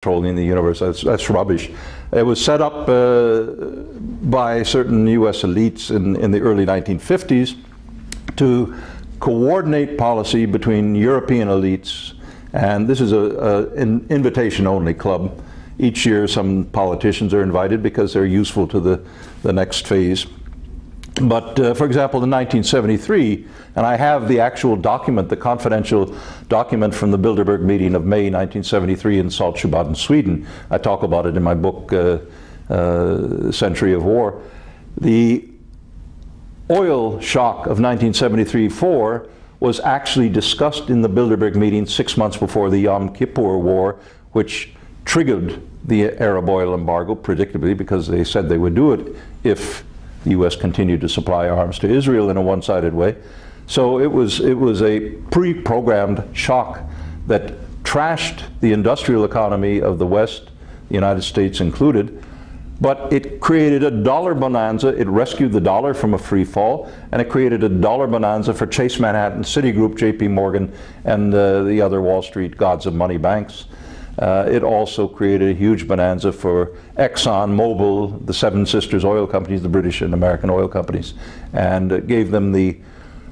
controlling the universe. That's rubbish. It was set up by certain U.S. elites in the early 1950s to coordinate policy between European elites, and this is an invitation-only club. Each year some politicians are invited because they're useful to the next phase. But for example, in 1973, and I have the actual document, the confidential document from the Bilderberg meeting of May 1973 in Saltsjöbaden, Sweden. I talk about it in my book, Century of War. The oil shock of 1973-4 was actually discussed in the Bilderberg meeting 6 months before the Yom Kippur War, which triggered the Arab oil embargo, predictably, because they said they would do it if the U.S. continued to supply arms to Israel in a one-sided way. So it was a pre-programmed shock that trashed the industrial economy of the West, the United States included, but it created a dollar bonanza. It rescued the dollar from a free fall, and it created a dollar bonanza for Chase Manhattan, Citigroup, J.P. Morgan, and the other Wall Street gods of money banks. It also created a huge bonanza for Exxon, Mobil, the Seven Sisters oil companies, the British and American oil companies, and it gave them the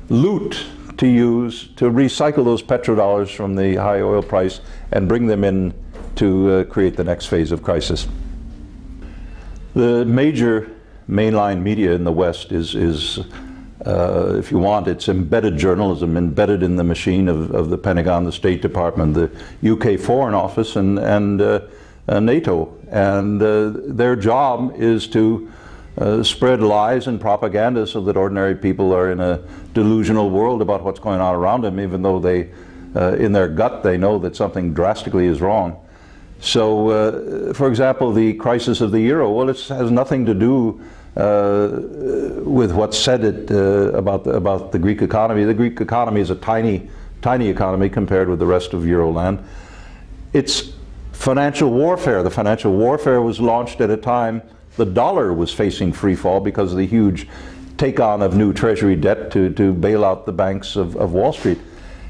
loot to use to recycle those petrodollars from the high oil price and bring them in to create the next phase of crisis. The major mainline media in the West is if you want, it's embedded journalism, embedded in the machine of the Pentagon, the State Department, the UK Foreign Office, and NATO. And their job is to spread lies and propaganda so that ordinary people are in a delusional world about what's going on around them, even though they, in their gut, they know that something drastically is wrong. So, for example, the crisis of the euro, well, it has nothing to do with what's said about the Greek economy. The Greek economy is a tiny economy compared with the rest of Euroland. It's financial warfare. The financial warfare was launched at a time the dollar was facing free fall because of the huge take-on of new treasury debt to bail out the banks of Wall Street.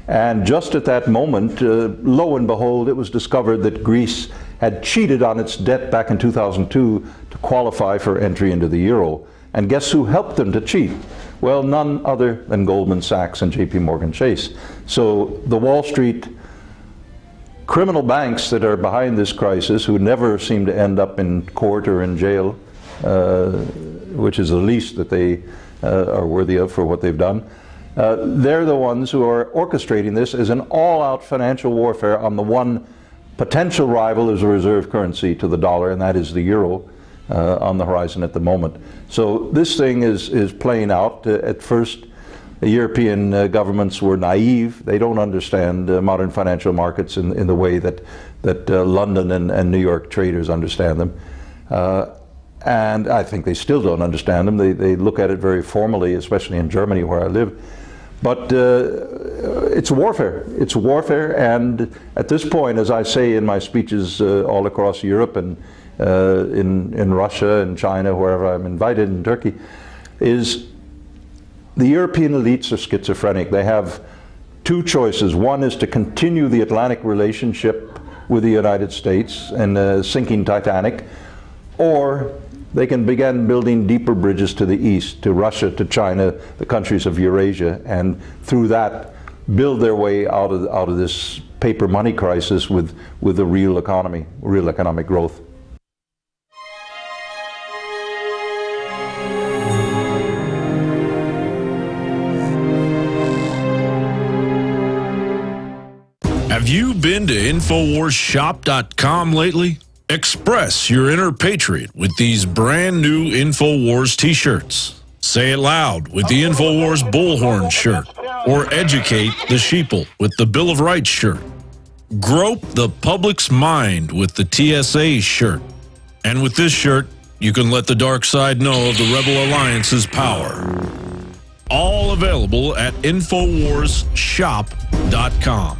And just at that moment, lo and behold, it was discovered that Greece had cheated on its debt back in 2002 to qualify for entry into the euro. And guess who helped them to cheat? Well, none other than Goldman Sachs and J.P. Morgan Chase. So the Wall Street criminal banks that are behind this crisis, who never seem to end up in court or in jail, which is the least that they are worthy of for what they've done, they're the ones who are orchestrating this as an all-out financial warfare on the one potential rival as a reserve currency to the dollar, and that is the euro on the horizon at the moment. So this thing is playing out. At first, the European governments were naive. They don't understand modern financial markets in the way that London and New York traders understand them. And I think they still don't understand them. They look at it very formally, especially in Germany where I live. But it's warfare. It's warfare, and at this point, as I say in my speeches all across Europe and in Russia and China, wherever I'm invited, in Turkey, is the European elites are schizophrenic. They have two choices. One is to continue the Atlantic relationship with the United States and a sinking Titanic, or they can begin building deeper bridges to the east, to Russia, to China, the countries of Eurasia, and through that build their way out of this paper money crisis with a real economy, real economic growth. Have you been to InfoWarsShop.com lately? Express your inner patriot with these brand new InfoWars t-shirts. Say it loud with the InfoWars Bullhorn shirt, or educate the sheeple with the Bill of Rights shirt. Grope the public's mind with the TSA shirt. And with this shirt, you can let the dark side know of the Rebel Alliance's power. All available at InfoWarsShop.com.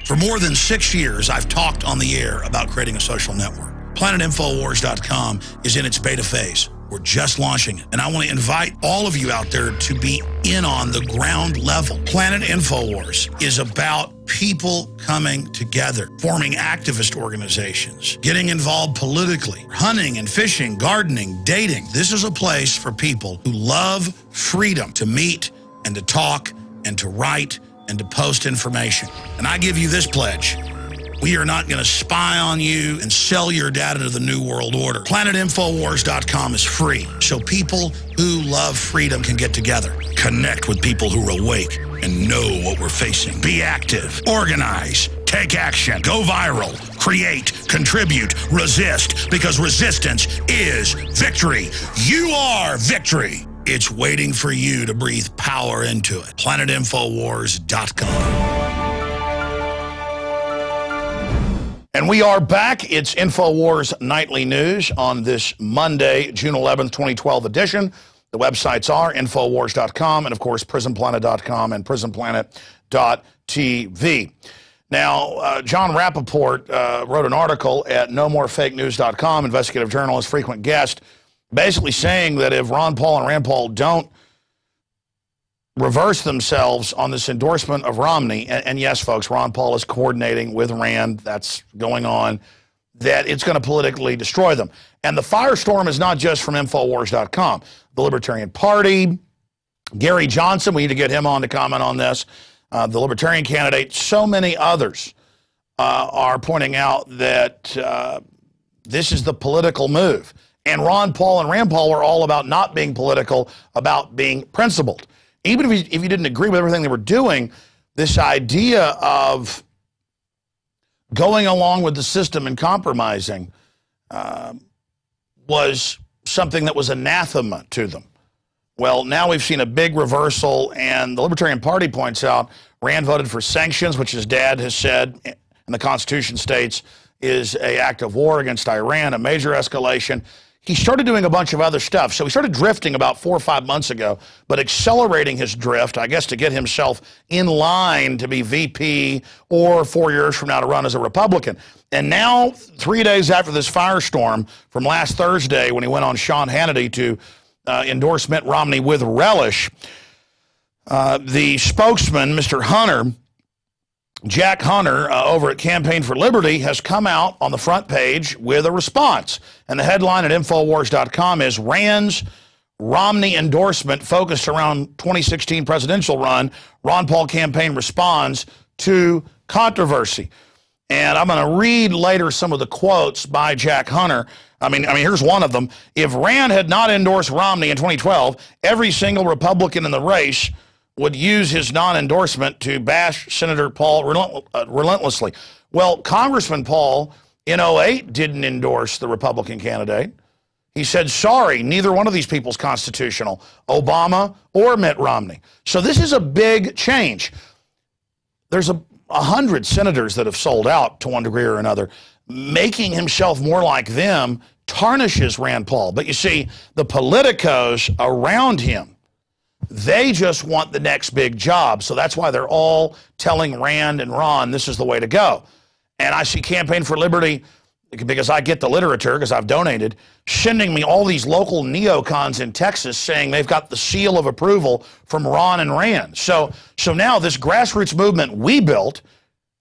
For more than 6 years, I've talked on the air about creating a social network. PlanetInfowars.com is in its beta phase. We're just launching it, and I want to invite all of you out there to be in on the ground level. Planet InfoWars is about people coming together, forming activist organizations, getting involved politically, hunting and fishing, gardening, dating. This is a place for people who love freedom to meet and to talk and to write and to post information. And I give you this pledge. We are not going to spy on you and sell your data to the New World Order. PlanetInfowars.com is free, so people who love freedom can get together, connect with people who are awake and know what we're facing. Be active, organize, take action, go viral, create, contribute, resist, because resistance is victory. You are victory. It's waiting for you to breathe power into it. PlanetInfowars.com. And we are back. It's InfoWars Nightly News on this Monday, June 11th, 2012 edition. The websites are InfoWars.com and, of course, PrisonPlanet.com and PrisonPlanet.tv. Now, John Rappaport wrote an article at NoMoreFakeNews.com, investigative journalist, frequent guest, basically saying that if Ron Paul and Rand Paul don't reverse themselves on this endorsement of Romney, and yes, folks, Ron Paul is coordinating with Rand, that's going on, that it's going to politically destroy them. And the firestorm is not just from Infowars.com. The Libertarian Party, Gary Johnson, we need to get him on to comment on this, the Libertarian candidate, so many others are pointing out that this is the political move. And Ron Paul and Rand Paul are all about not being political, about being principled. Even if you didn't agree with everything they were doing, this idea of going along with the system and compromising was something that was anathema to them. Well, now we've seen a big reversal, and the Libertarian Party points out Rand voted for sanctions, which his dad has said, and the Constitution states, is an act of war against Iran, a major escalation. He started doing a bunch of other stuff. So he started drifting about 4 or 5 months ago, but accelerating his drift, I guess, to get himself in line to be VP or 4 years from now to run as a Republican. And now, 3 days after this firestorm from last Thursday when he went on Sean Hannity to endorse Mitt Romney with relish, the spokesman, Mr. Hunter, Jack Hunter over at Campaign for Liberty has come out on the front page with a response. And the headline at Infowars.com is Rand's Romney endorsement focused around 2016 presidential run. Ron Paul campaign responds to controversy. And I'm going to read later some of the quotes by Jack Hunter. I mean, here's one of them. If Rand had not endorsed Romney in 2012, every single Republican in the race would use his non-endorsement to bash Senator Paul relentlessly. Well, Congressman Paul in 2008 didn't endorse the Republican candidate. He said, sorry, neither one of these people's constitutional, Obama or Mitt Romney. So this is a big change. There's 100 senators that have sold out to one degree or another. Making himself more like them tarnishes Rand Paul. But you see, the politicos around him, they just want the next big job. So that's why they're all telling Rand and Ron this is the way to go. And I see Campaign for Liberty, because I get the literature, because I've donated, sending me all these local neocons in Texas saying they've got the seal of approval from Ron and Rand. So now this grassroots movement we built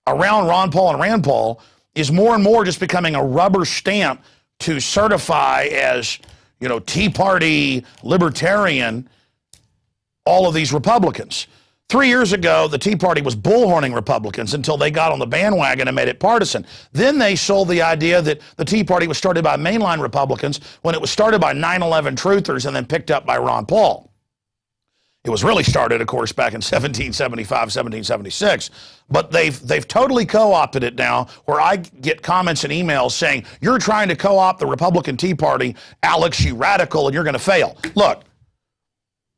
around Ron Paul and Rand Paul is more and more just becoming a rubber stamp to certify as, you know, Tea Party, libertarian, all of these Republicans. 3 years ago, the Tea Party was bullhorning Republicans until they got on the bandwagon and made it partisan. Then they sold the idea that the Tea Party was started by mainline Republicans when it was started by 9/11 truthers and then picked up by Ron Paul. It was really started, of course, back in 1775, 1776. But they've totally co-opted it now, where I get comments and emails saying, you're trying to co-opt the Republican Tea Party, Alex, you radical, and you're going to fail. Look,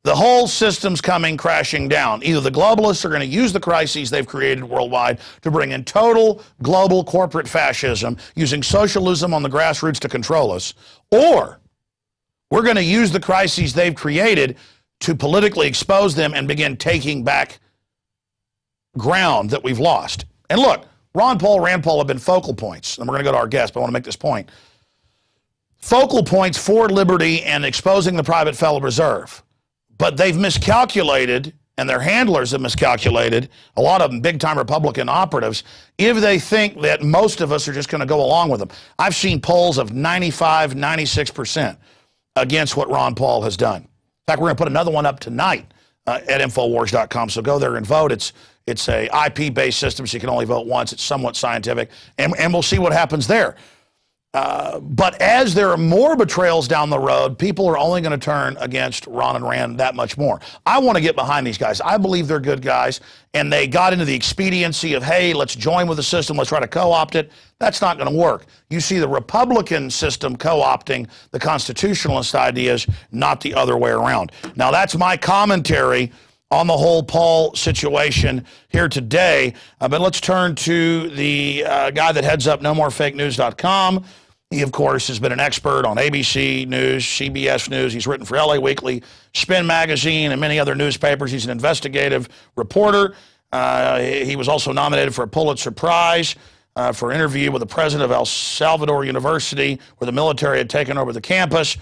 the whole system's coming crashing down. Either the globalists are going to use the crises they've created worldwide to bring in total global corporate fascism, using socialism on the grassroots to control us, or we're going to use the crises they've created to politically expose them and begin taking back ground that we've lost. And look, Ron Paul, Rand Paul have been focal points. And we're going to go to our guest, but I want to make this point. Focal points for liberty and exposing the private Federal Reserve. But they've miscalculated and their handlers have miscalculated, a lot of them big-time Republican operatives, if they think that most of us are just going to go along with them. I've seen polls of 95, 96% against what Ron Paul has done. In fact, we're going to put another one up tonight at INFOWARS.com, so go there and vote. It's a IP-based system, so you can only vote once. It's somewhat scientific, and we'll see what happens there. But as there are more betrayals down the road, people are only going to turn against Ron and Rand that much more. I want to get behind these guys. I believe they're good guys, and they got into the expediency of, hey, let's join with the system, let's try to co-opt it. That's not going to work. You see the Republican system co-opting the constitutionalist ideas, not the other way around. Now, that's my commentary on the whole Paul situation here today. But let's turn to the guy that heads up NoMoreFakeNews.com. He, of course, has been an expert on ABC News, CBS News. He's written for LA Weekly, Spin Magazine, and many other newspapers. He's an investigative reporter. He was also nominated for a Pulitzer Prize for an interview with the president of El Salvador University, where the military had taken over the campus.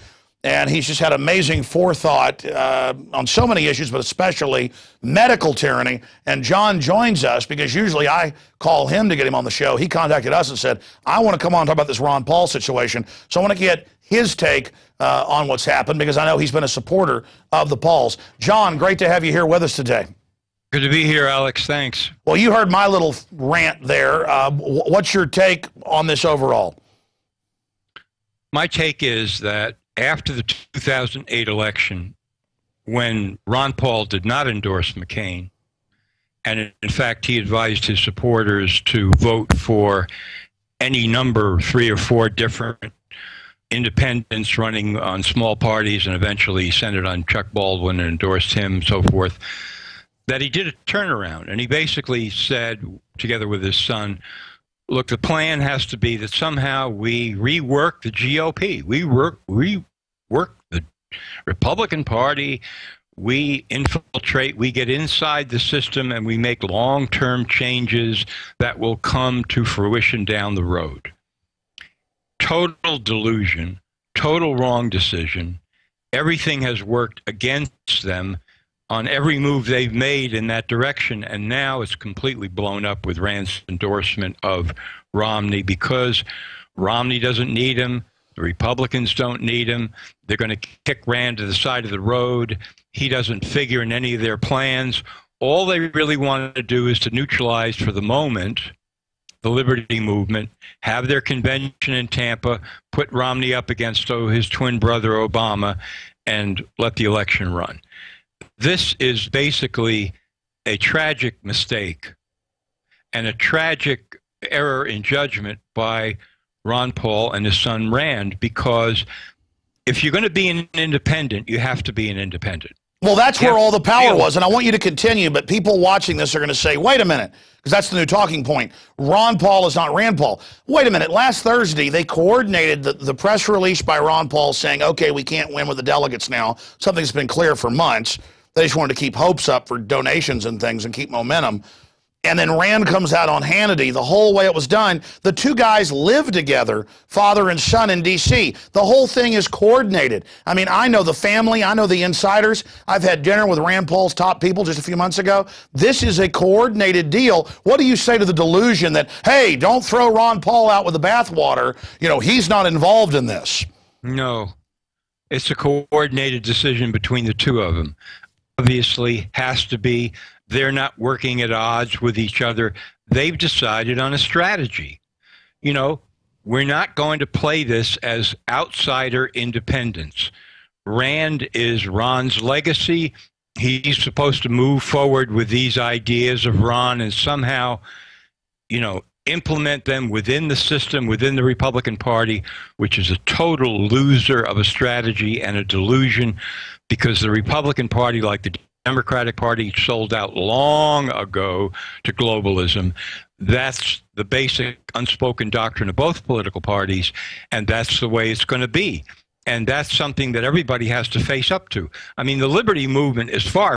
And he's just had amazing forethought on so many issues, but especially medical tyranny. And John joins us because usually I call him to get him on the show. He contacted us and said, I want to come on and talk about this Ron Paul situation. So I want to get his take on what's happened because I know he's been a supporter of the Pauls. John, great to have you here with us today. Good to be here, Alex. Thanks. Well, you heard my little rant there. What's your take on this overall? My take is that after the 2008 election, when Ron Paul did not endorse McCain, and in fact he advised his supporters to vote for any number, 3 or 4 different independents running on small parties, and eventually centered on Chuck Baldwin and endorsed him, so forth, that he did a turnaround. And he basically said, together with his son, look, the plan has to be that somehow we rework the GOP. We work the Republican Party. We infiltrate. We get inside the system, and we make long-term changes that will come to fruition down the road. Total delusion, total wrong decision. Everything has worked against them on every move they've made in that direction, and now it's completely blown up with Rand's endorsement of Romney because Romney doesn't need him, the Republicans don't need him, they're going to kick Rand to the side of the road, he doesn't figure in any of their plans. All they really want to do is to neutralize for the moment the Liberty Movement, have their convention in Tampa, put Romney up against his twin brother Obama, and let the election run. This is basically a tragic mistake and a tragic error in judgment by Ron Paul and his son Rand, because if you're going to be an independent, you have to be an independent. Well, that's where all the power was, and I want you to continue, but people watching this are going to say, wait a minute, because that's the new talking point. Ron Paul is not Rand Paul. Wait a minute. Last Thursday, they coordinated the press release by Ron Paul saying, okay, we can't win with the delegates now, something that's been clear for months. They just wanted to keep hopes up for donations and things and keep momentum. And then Rand comes out on Hannity. The whole way it was done, the two guys live together, father and son in D.C. The whole thing is coordinated. I mean, I know the family. I know the insiders. I've had dinner with Rand Paul's top people just a few months ago. This is a coordinated deal. What do you say to the delusion that, hey, don't throw Ron Paul out with the bathwater? You know, he's not involved in this. No. It's a coordinated decision between the two of them. Obviously, has to be. They're not working at odds with each other. They've decided on a strategy. You know, we're not going to play this as outsider independence. Rand is Ron's legacy. He's supposed to move forward with these ideas of Ron and somehow, you know, implement them within the system, within the Republican Party, which is a total loser of a strategy and a delusion, because the Republican Party, like the Democratic Party, sold out long ago to globalism. That's the basic unspoken doctrine of both political parties, and that's the way it's going to be. And that's something that everybody has to face up to. I mean, the Liberty Movement is far